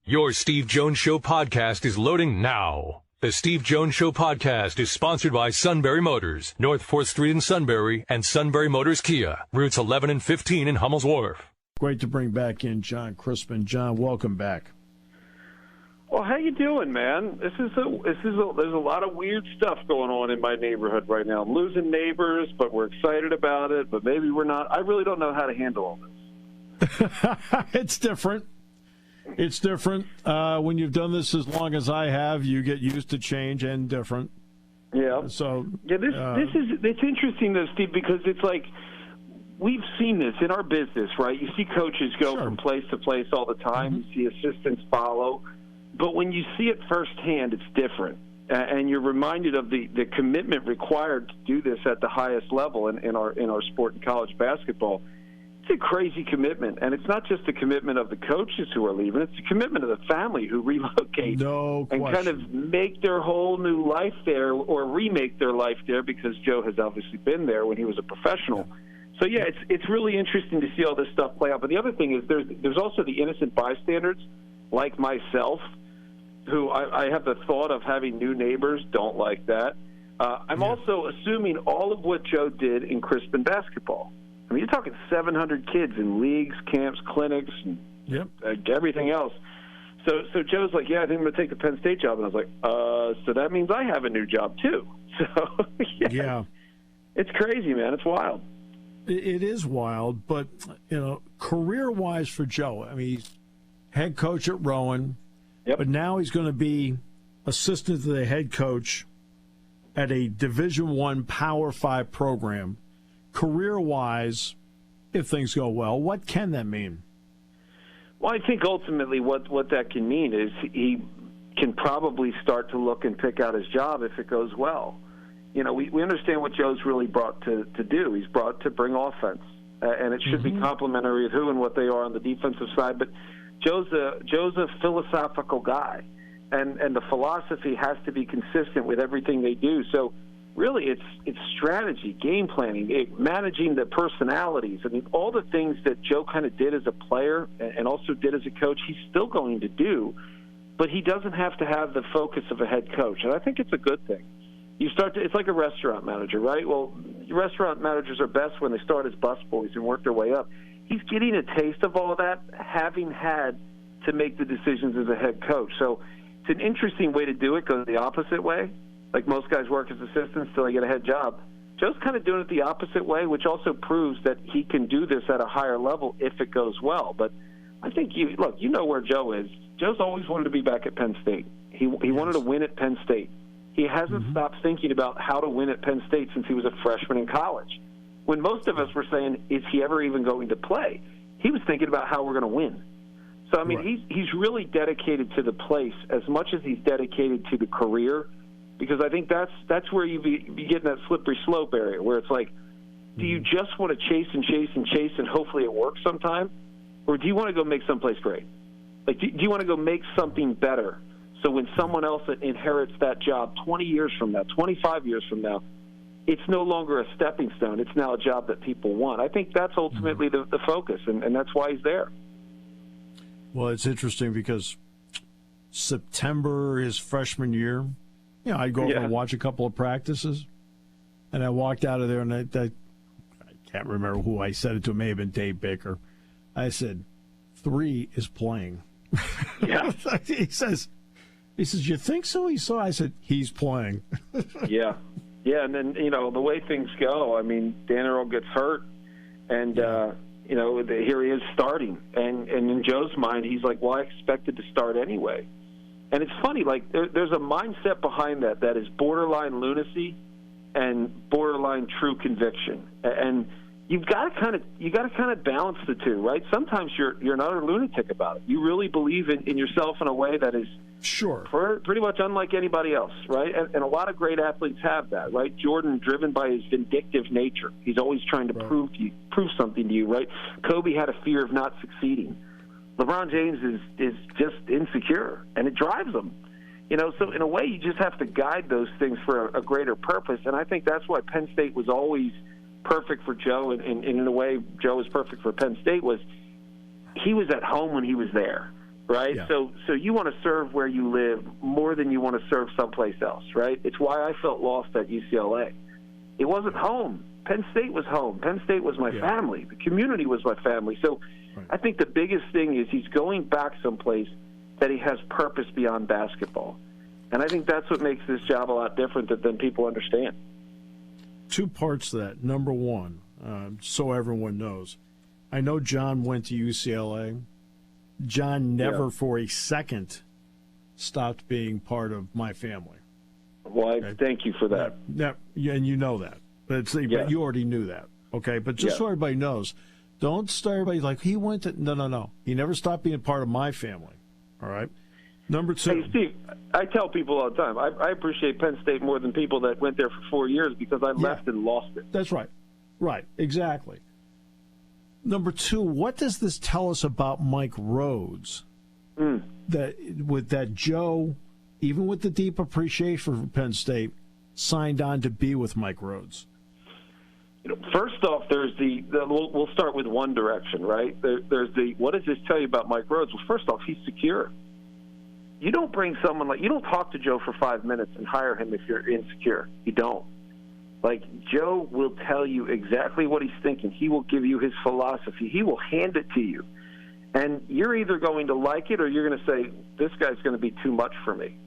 Your Steve Jones Show podcast is loading now. The Steve Jones Show podcast is sponsored by Sunbury Motors, North 4th Street in Sunbury, and Sunbury Motors Kia, routes 11 and 15 in Hummel's Wharf. Great to bring back in John Crispin. John, welcome back. Well, how you doing, man? There's a lot of weird stuff going on in my neighborhood right now. I'm losing neighbors, but we're excited about it, but maybe we're not. I really don't know how to handle all this. It's different. It's different. When you've done this as long as I have, you get used to change and different. Yeah. So it's interesting though, Steve, because it's like we've seen this in our business, right? You see coaches go from place to place all the time. You see assistants follow, but when you see it firsthand, it's different, and you're reminded of the commitment required to do this at the highest level in our sport in college basketball. It's a crazy commitment, and it's not just a commitment of the coaches who are leaving. It's a commitment of the family who relocate and kind of make their whole new life there or remake their life there because Joe has obviously been there when he was a professional. So, yeah, it's really interesting to see all this stuff play out. But the other thing is there's also the innocent bystanders like myself who I have the thought of having new neighbors, don't like that. I'm also assuming all of what Joe did in Crispin basketball. I mean, you're talking 700 kids in leagues, camps, clinics, and everything else. So Joe's like, yeah, I think I'm going to take the Penn State job. And I was like, so that means I have a new job too. So, yeah. It's crazy, man. It's wild. It is wild, but, career-wise for Joe, I mean, he's head coach at Rowan, but now he's going to be assistant to the head coach at a Division I Power 5 program. Career-wise, if things go well, what can that mean? Well, I think ultimately what that can mean is he can probably start to look and pick out his job if it goes well. We understand what Joe's really brought to do. He's brought to bring offense, and it should be complementary of who and what they are on the defensive side. But Joe's a philosophical guy, and the philosophy has to be consistent with everything they do. So really, it's strategy, game planning, managing the personalities. I mean, all the things that Joe kind of did as a player and also did as a coach, he's still going to do, but he doesn't have to have the focus of a head coach, and I think it's a good thing. It's like a restaurant manager, right? Well, restaurant managers are best when they start as busboys and work their way up. He's getting a taste of all that, having had to make the decisions as a head coach. So it's an interesting way to do it, go the opposite way. Like most guys work as assistants till they get a head job. Joe's kind of doing it the opposite way, which also proves that he can do this at a higher level if it goes well. But I think, you know where Joe is. Joe's always wanted to be back at Penn State. He wanted to win at Penn State. He hasn't stopped thinking about how to win at Penn State since he was a freshman in college. When most of us were saying, is he ever even going to play? He was thinking about how we're going to win. So, I mean, he's really dedicated to the place as much as he's dedicated to the career, because I think that's where you be getting that slippery slope area where it's like, do you just want to chase and chase and chase and hopefully it works sometime? Or do you want to go make someplace great? Like, do you want to go make something better so when someone else inherits that job 20 years from now, 25 years from now, it's no longer a stepping stone. It's now a job that people want. I think that's ultimately the focus, and that's why he's there. Well, it's interesting because September, his freshman year, I'd go over and watch a couple of practices, and I walked out of there, and I can't remember who I said it to. It may have been Dave Baker. I said, 3 is playing. Yeah. He says, you think so? I said, he's playing. Yeah, and then, the way things go, I mean, Dan Earl gets hurt, and, here he is starting. And in Joe's mind, he's like, well, I expected to start anyway. And it's funny, like, there's a mindset behind that is borderline lunacy and borderline true conviction. And you've got to kind of balance the two, right? Sometimes you're not a lunatic about it. You really believe in yourself in a way that is pretty much unlike anybody else, right? And a lot of great athletes have that, right? Jordan, driven by his vindictive nature. He's always trying to prove something to you, right? Kobe had a fear of not succeeding. LeBron James is just insecure, and it drives him. So in a way, you just have to guide those things for a greater purpose. And I think that's why Penn State was always perfect for Joe, and in a way Joe was perfect for Penn State, was he was at home when he was there. right? Yeah. So you want to serve where you live more than you want to serve someplace else, right? It's why I felt lost at UCLA. It wasn't home. Penn State was home. Penn State was my family. The community was my family. So I think the biggest thing is he's going back someplace that he has purpose beyond basketball. And I think that's what makes this job a lot different than people understand. Two parts to that. Number one, so everyone knows, I know John went to UCLA. John never for a second stopped being part of my family. Well, thank you for that. And you know that. But you already knew that. Okay, but just so everybody knows, don't start everybody like he went to. No. He never stopped being part of my family. All right. Number two. Hey, Steve, I tell people all the time, I appreciate Penn State more than people that went there for 4 years because I left and lost it. That's right. Right, exactly. Number two, what does this tell us about Mike Rhodes? That Joe, even with the deep appreciation for Penn State, signed on to be with Mike Rhodes? First off, there's we'll start with one direction, right? There's what does this tell you about Mike Rhodes? Well, first off, he's secure. You don't bring someone you don't talk to Joe for 5 minutes and hire him if you're insecure. You don't. Joe will tell you exactly what he's thinking. He will give you his philosophy. He will hand it to you. And you're either going to like it or you're going to say, this guy's going to be too much for me.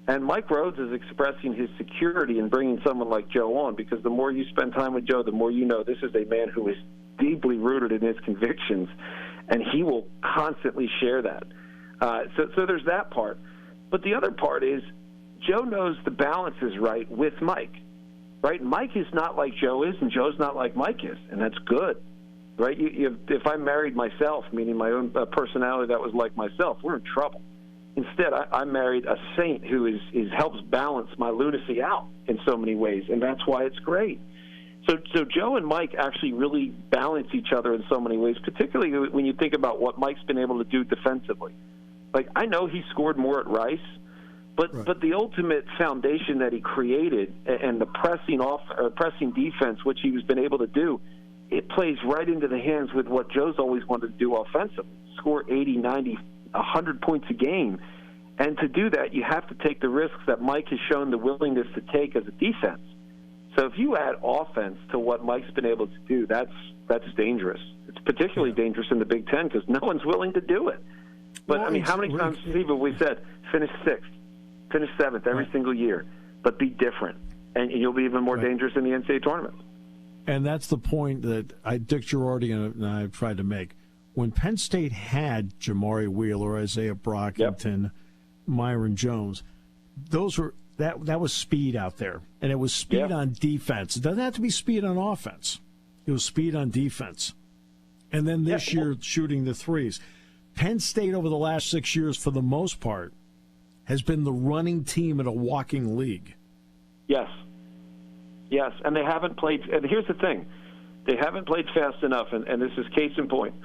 And Mike Rhodes is expressing his security in bringing someone like Joe on, because the more you spend time with Joe, the more you know this is a man who is deeply rooted in his convictions, and he will constantly share that. So there's that part. But the other part is Joe knows the balance is right with Mike. Right? Mike is not like Joe is, and Joe's not like Mike is, and that's good. Right? If I married myself, meaning my own personality that was like myself, we're in trouble. Instead, I married a saint who helps balance my lunacy out in so many ways, and that's why it's great. So Joe and Mike actually really balance each other in so many ways, particularly when you think about what Mike's been able to do defensively. I know he scored more at Rice, but the ultimate foundation that he created and the pressing defense, which he has been able to do, it plays right into the hands with what Joe's always wanted to do offensively, score 80, 90, 100 points a game. And to do that, you have to take the risks that Mike has shown the willingness to take as a defense. So if you add offense to what Mike's been able to do, that's dangerous. It's particularly dangerous in the Big Ten because no one's willing to do it. But, how many times, Steve, have we said, finish sixth, finish seventh every single year, but be different, and you'll be even more dangerous in the NCAA tournament. And that's the point that Dick Girardi and I tried to make. When Penn State had Jamari Wheeler, Isaiah Brockington, Myron Jones, that was speed out there, and it was speed on defense. It doesn't have to be speed on offense. It was speed on defense. And then this year, shooting the threes. Penn State over the last 6 years, for the most part, has been the running team in a walking league. Yes, and they haven't played. And here's the thing: they haven't played fast enough. And this is case in point.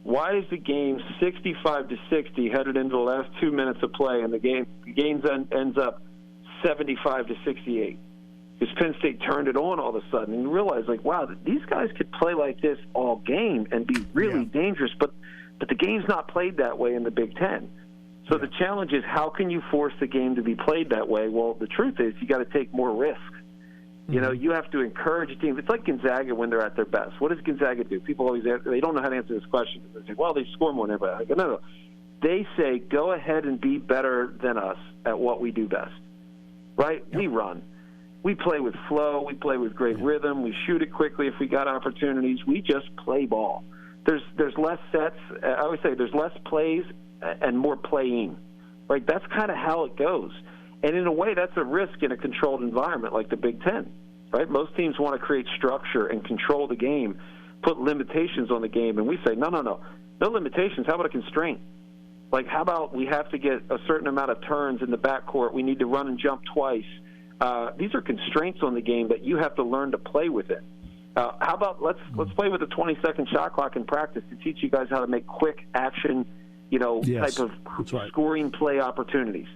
Why is the game 65-60 headed into the last 2 minutes of play, and the game ends up 75-68? Because Penn State turned it on all of a sudden, and you realize, wow, these guys could play like this all game and be really dangerous. But the game's not played that way in the Big Ten. So the challenge is, how can you force the game to be played that way? Well, the truth is, you got to take more risks. You have to encourage a team. It's like Gonzaga when they're at their best. What does Gonzaga do? People always they don't know how to answer this question. They say, well, they score more than everybody. I go, no. They say, go ahead and be better than us at what we do best. Right? Yep. We run. We play with flow. We play with great rhythm. We shoot it quickly if we got opportunities. We just play ball. There's less sets. I always say there's less plays and more playing. Right? That's kind of how it goes. And in a way, that's a risk in a controlled environment like the Big Ten. Right? Most teams want to create structure and control the game, put limitations on the game, and we say, no limitations. How about a constraint? How about we have to get a certain amount of turns in the backcourt? We need to run and jump twice. These are constraints on the game that you have to learn to play with it. How about let's play with a 20-second shot clock in practice to teach you guys how to make quick action, type of scoring play opportunities.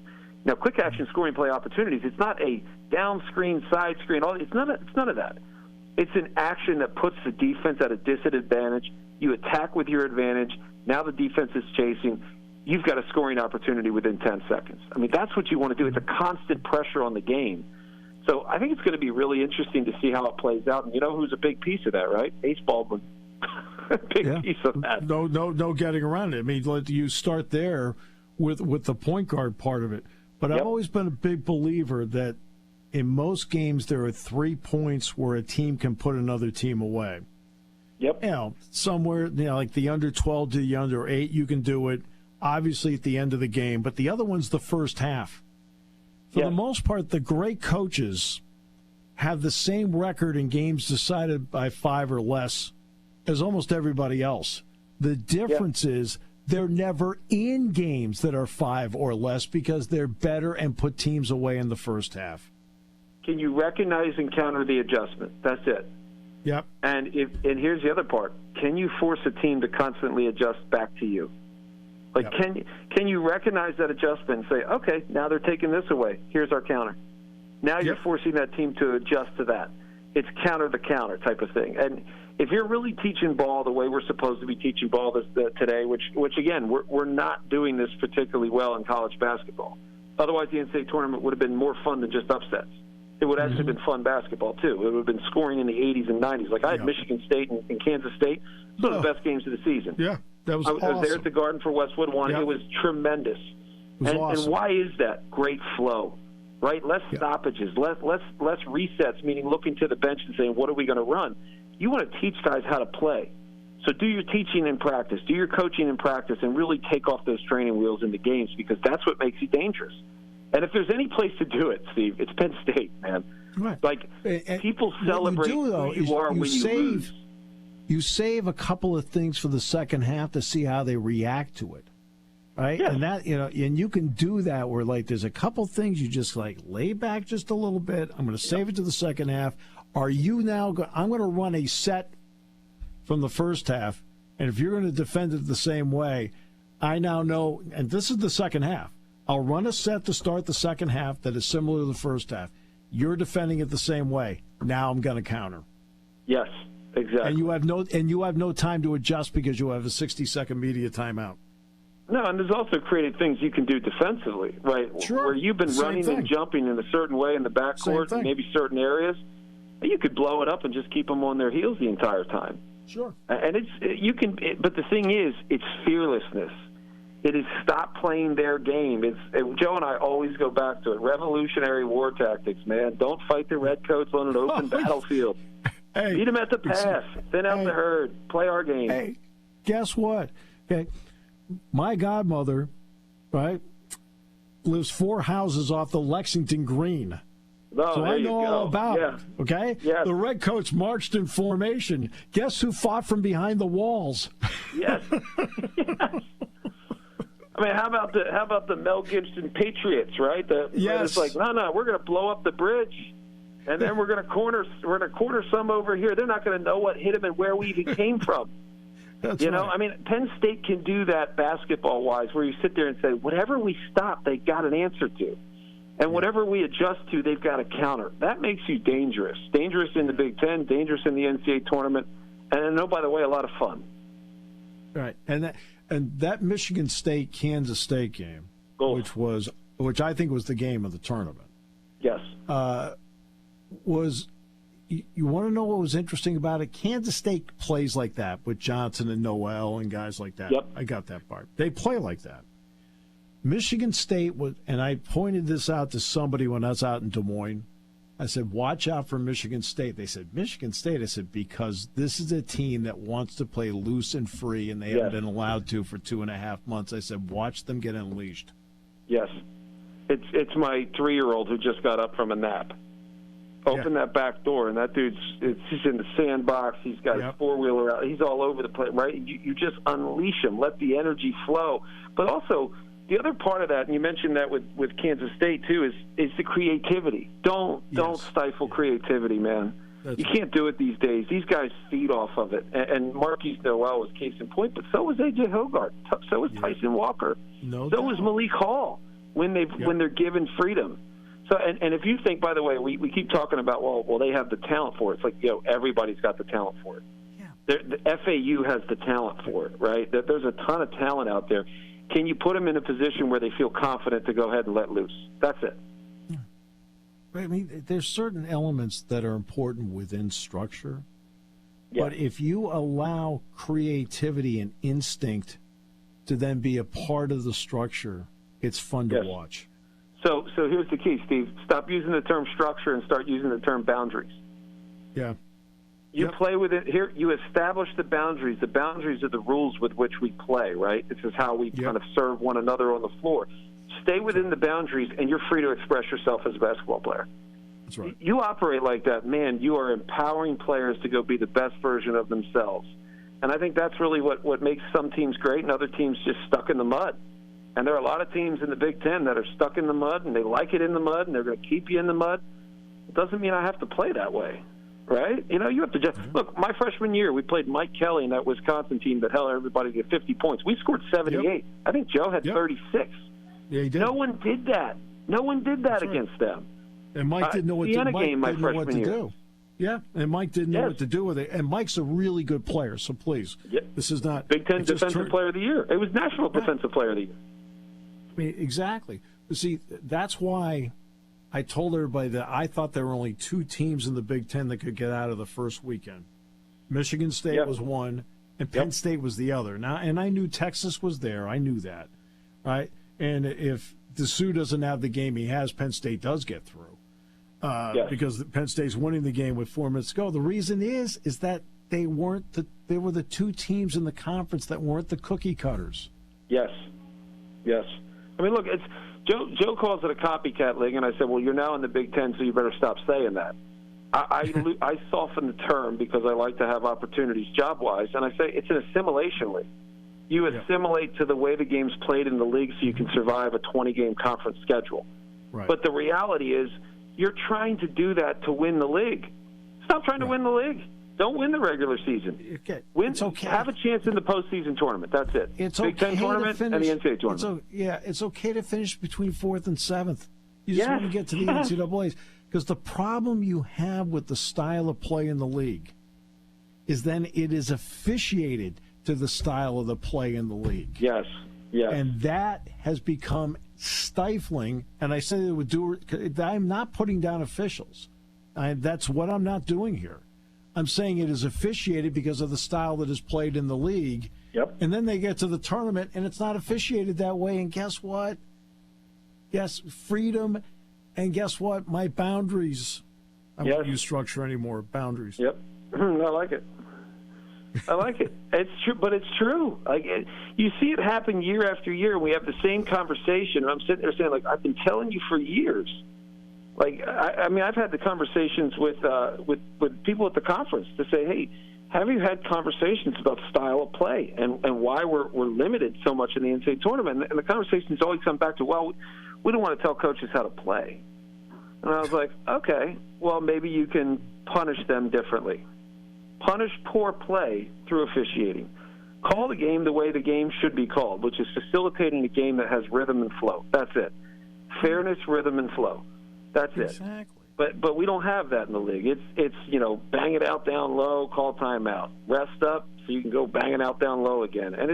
Now, quick action scoring play opportunities, it's not a down screen, side screen. It's none of that. It's an action that puts the defense at a disadvantage. You attack with your advantage. Now the defense is chasing. you've got a scoring opportunity within 10 seconds. I mean, that's what you want to do. It's a constant pressure on the game. So I think it's going to be really interesting to see how it plays out. And you know who's a big piece of that, right? Ace Baldwin. Big piece of that. No getting around it. I mean, you start there with the point guard part of it. But I've always been a big believer that in most games there are 3 points where a team can put another team away. Yep. You know, somewhere, like the under 12 to the under 8, you can do it, obviously, at the end of the game. But the other one's the first half. For the most part, the great coaches have the same record in games decided by 5 or less as almost everybody else. The difference is they're never in games that are 5 or less because they're better and put teams away in the first half. Can you recognize and counter the adjustment? That's it. Yep. And here's the other part. Can you force a team to constantly adjust back to you? Like, can you recognize that adjustment and say, okay, now they're taking this away. Here's our counter. Now you're forcing that team to adjust to that. It's counter the counter type of thing. And if you're really teaching ball the way we're supposed to be teaching ball today, which again, we're not doing this particularly well in college basketball. Otherwise, the NCAA tournament would have been more fun than just upsets. It would actually have been fun basketball, too. It would have been scoring in the 80s and 90s. Like, I had Michigan State and Kansas State. Those were the best games of the season. Yeah, that was awesome. I was there at the Garden for Westwood one. It was tremendous. Awesome. And why is that? Great flow, right? Less stoppages, less resets, meaning looking to the bench and saying, what are we going to run? You want to teach guys how to play. So do your teaching in practice, do your coaching in practice, and really take off those training wheels in the games because that's what makes you dangerous. And if there's any place to do it, Steve, it's Penn State, man. Right. Like, people celebrate who you are when you lose. You save a couple of things for the second half to see how they react to it, right? Yes. And that, and you can do that where, like, there's a couple things you just, like, lay back just a little bit. I'm going to save it to the second half. Are you now I'm going to run a set from the first half, and if you're going to defend it the same way, I now know, and this is the second half, I'll run a set to start the second half that is similar to the first half. You're defending it the same way. Now I'm going to counter. Yes, exactly. And you have no time to adjust because you have a 60-second media timeout. No, and there's also creative things you can do defensively, right? Sure. Where you've been running and jumping in a certain way in the backcourt, and maybe certain areas, you could blow it up and just keep them on their heels the entire time. Sure. And but the thing is, it's fearlessness. It is stop playing their game. Joe and I always go back to it. Revolutionary war tactics, man. Don't fight the redcoats on an open battlefield. Hey, beat them at the pass. Thin out the herd. Play our game. Hey, guess what? Okay, my godmother, right, lives 4 houses off the Lexington Green. Oh, so I know all about it, okay? Yes. The Redcoats marched in formation. Guess who fought from behind the walls? Yes. Yes. I mean, how about the Mel Gibson Patriots, right? It's like, no, we're going to blow up the bridge, and then we're going to corner some over here. They're not going to know what hit them and where we even came from. That's right. I mean, Penn State can do that basketball-wise, where you sit there and say, whatever we stop, they got an answer to. And whatever we adjust to, they've got a counter. That makes you dangerous. Dangerous in the Big Ten, dangerous in the NCAA tournament, and, oh, by the way, a lot of fun. Right. And that Michigan State-Kansas State game, which I think was the game of the tournament. Yes. You want to know what was interesting about it? Kansas State plays like that with Johnson and Noel and guys like that. Yep. I got that part. They play like that. Michigan State was, and I pointed this out to somebody when I was out in Des Moines. I said, watch out for Michigan State. They said, Michigan State? I said, because this is a team that wants to play loose and free, and they haven't been allowed to for 2.5 months. I said, watch them get unleashed. Yes. It's my 3-year-old who just got up from a nap. Open that back door, and that dude's he's in the sandbox. He's got his 4-wheeler out. He's all over the place, right? You just unleash him. Let the energy flow. But also, the other part of that, and you mentioned that with Kansas State too, is the creativity. Don't stifle creativity, man. You can't do it these days. These guys feed off of it. And Marquise Noel was case in point, but so was A.J. Hogarth. So was Tyson Walker. So was Malik Hall when they're given freedom. So and if you think, by the way, we keep talking about, well, they have the talent for it. It's like, everybody's got the talent for it. Yeah. The FAU has the talent for it, right? There's a ton of talent out there. Can you put them in a position where they feel confident to go ahead and let loose? That's it. I mean, there's certain elements that are important within structure, but if you allow creativity and instinct to then be a part of the structure, it's fun to watch. So here's the key, Steve. Stop using the term structure and start using the term boundaries. Yeah. You play with it here. You establish the boundaries. The boundaries are the rules with which we play, right? This is how we kind of serve one another on the floor. Stay within the boundaries, and you're free to express yourself as a basketball player. That's right. You operate like that, man. You are empowering players to go be the best version of themselves. And I think that's really what makes some teams great and other teams just stuck in the mud. And there are a lot of teams in the Big Ten that are stuck in the mud, and they like it in the mud, and they're going to keep you in the mud. It doesn't mean I have to play that way, right? You know, you have to just look. My freshman year, we played Mike Kelly in that Wisconsin team that held everybody to 50 points. We scored 78. I think Joe had 36. Yeah, he did. No one did that. No one did that against them. And Mike didn't know what to do. Yeah, and Mike didn't know what to do with it. And Mike's a really good player, so please, this is not Big Ten Defensive Player of the Year. It was National Defensive Player of the Year. I mean, exactly. But see, that's why I told everybody that I thought there were only two teams in the Big Ten that could get out of the first weekend. Michigan State was one, and Penn State was the other. Now, and I knew Texas was there. I knew that, right? And if Dessou doesn't have the game he has, Penn State does get through. Because Penn State's winning the game with 4 minutes to go. The reason is that they were the two teams in the conference that weren't the cookie cutters. Yes. I mean, look, it's Joe calls it a copycat league, and I said, well, you're now in the Big Ten, so you better stop saying that. I soften the term because I like to have opportunities job-wise, and I say it's an assimilation league. You assimilate to the way the game's played in the league so you can survive a 20-game conference schedule. Right. But the reality is you're trying to do that to win the league. Stop trying to win the league. Don't win the regular season. It's okay. Have a chance in the postseason tournament. That's it. It's Big Ten tournament and the NCAA tournament. It's okay to finish between 4th and 7th. You just want to get to the NCAAs. Because the problem you have with the style of play in the league is then it is officiated to the style of the play in the league. Yes. And that has become stifling. And I say it would do. I'm not putting down officials. That's what I'm not doing here. I'm saying it is officiated because of the style that is played in the league. And then they get to the tournament, and it's not officiated that way. And guess what? Yes, freedom. And guess what? My boundaries. I won't use structure anymore. Boundaries. I like it. It's true, but it's true. You see it happen year after year. We have the same conversation, and I'm sitting there saying, I've been telling you for years. I mean, I've had the conversations with people at the conference to say, hey, have you had conversations about style of play and why we're limited so much in the NCAA tournament? And the conversations always come back to, well, we don't want to tell coaches how to play. And I was like, okay, well, maybe you can punish them differently. Punish poor play through officiating. Call the game the way the game should be called, which is facilitating a game that has rhythm and flow. That's it. Fairness, rhythm, and flow. That's it. But we don't have that in the league. It's bang it out down low, call timeout, rest up so you can go bang it out down low again, and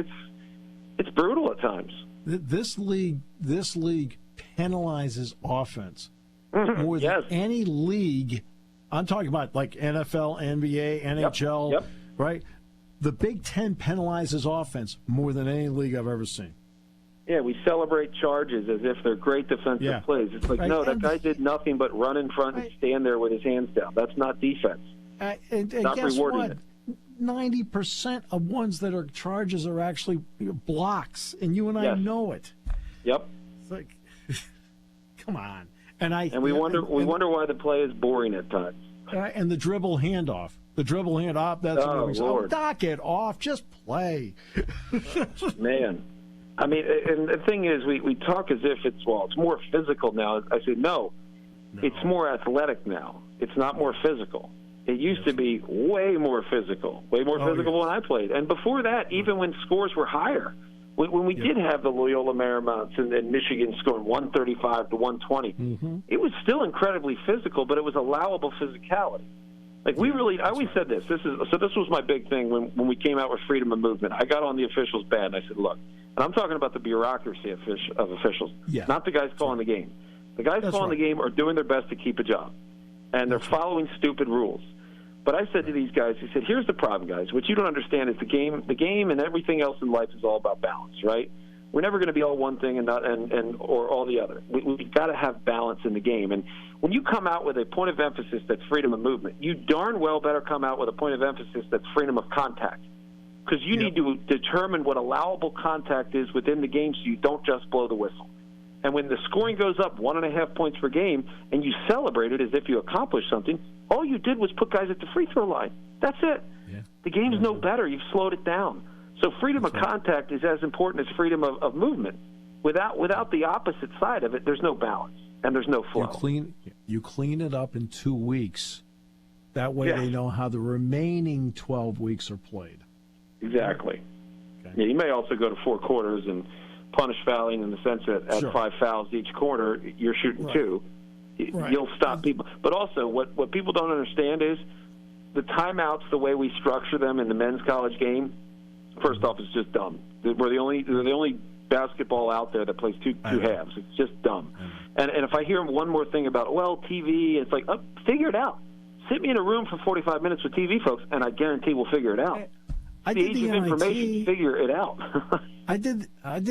it's brutal at times. This league penalizes offense more than any league. I'm talking about like NFL, NBA, NHL, right? The Big Ten penalizes offense more than any league I've ever seen. Yeah, we celebrate charges as if they're great defensive plays. It's like, no, that guy did nothing but run in front and stand there with his hands down. That's not defense. And not guess rewarding what? it. 90% of ones that are charges are actually blocks, and you and I know it. Yep. It's like, come on. We wonder why the play is boring at times. And the dribble handoff. That's Lord. Knock it off. Just play. Man. I mean, and the thing is, we talk as if it's more physical now. I say, no, it's more athletic now. It's not more physical. It used to be way more physical when I played. And before that, even when scores were higher, when we did have the Loyola Marimounts and Michigan scoring 135 to 120, it was still incredibly physical, but it was allowable physicality. I always said this. This was my big thing when we came out with freedom of movement. I got on the officials bad, and I said, look, And I'm talking about the bureaucracy of officials, not the guys calling the game. The guys calling the game are doing their best to keep a job, and they're following stupid rules. But I said to these guys, I said, here's the problem, guys. What you don't understand is the game and everything else in life is all about balance, right? We're never going to be all one thing or all the other. We've got to have balance in the game. And when you come out with a point of emphasis that's freedom of movement, you darn well better come out with a point of emphasis that's freedom of contact. Because you need to determine what allowable contact is within the game so you don't just blow the whistle. And when the scoring goes up 1.5 points per game and you celebrate it as if you accomplished something, all you did was put guys at the free throw line. That's it. Yeah. The game's no better. You've slowed it down. So freedom of contact is as important as freedom of movement. Without the opposite side of it, there's no balance and there's no flow. You clean it up in 2 weeks. That way they know how the remaining 12 weeks are played. Exactly. Okay. Yeah, you may also go to 4 quarters and punish fouling in the sense that at 5 fouls each quarter, you're shooting 2. You'll stop people. But also, what people don't understand is the timeouts, the way we structure them in the men's college game, first off, is just dumb. We're the only basketball out there that plays two halves. It's just dumb. And if I hear one more thing about, TV, it's like, figure it out. Sit me in a room for 45 minutes with TV folks, and I guarantee we'll figure it out. I did the information, figure it out. I did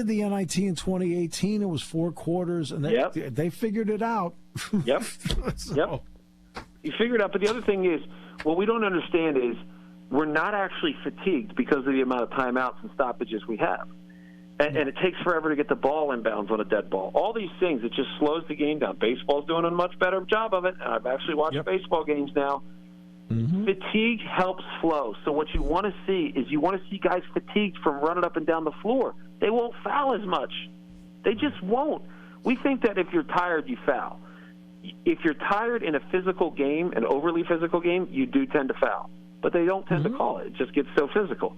the NIT in 2018. It was 4 quarters, and they figured it out. Yep. Yep. You figured it out. But the other thing is, what we don't understand is we're not actually fatigued because of the amount of timeouts and stoppages we have. And it takes forever to get the ball inbounds on a dead ball. All these things, it just slows the game down. Baseball's doing a much better job of it. I've actually watched baseball games now. Mm-hmm. Fatigue helps flow. So what you want to see is you want to see guys fatigued from running up and down the floor. They won't foul as much. They just won't. We think that if you're tired, you foul. If you're tired in a physical game, an overly physical game, you do tend to foul. But they don't tend to call it. It just gets so physical.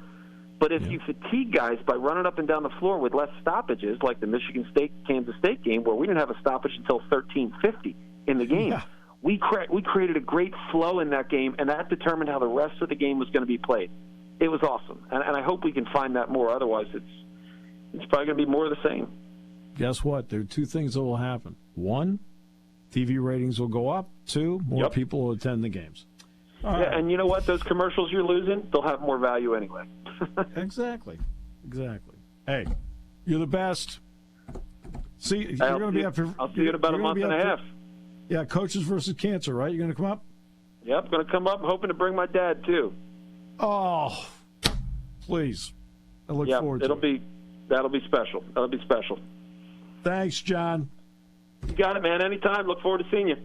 But if you fatigue guys by running up and down the floor with less stoppages, like the Michigan State-Kansas State game where we didn't have a stoppage until 13:50 in the game, we created a great flow in that game, and that determined how the rest of the game was going to be played. It was awesome. And I hope we can find that more. Otherwise, it's probably going to be more of the same. Guess what? There are 2 things that will happen. 1, TV ratings will go up. 2, more people will attend the games. And you know what? Those commercials you're losing, they'll have more value anyway. Exactly. Hey, you're the best. See, you're going to be up here. I'll see you in about a month and a half. Yeah, Coaches versus Cancer, right? You're going to come up? Yep, going to come up. I'm hoping to bring my dad, too. Oh, please. I look forward to it. That'll be special. That'll be special. Thanks, John. You got it, man. Anytime. Look forward to seeing you.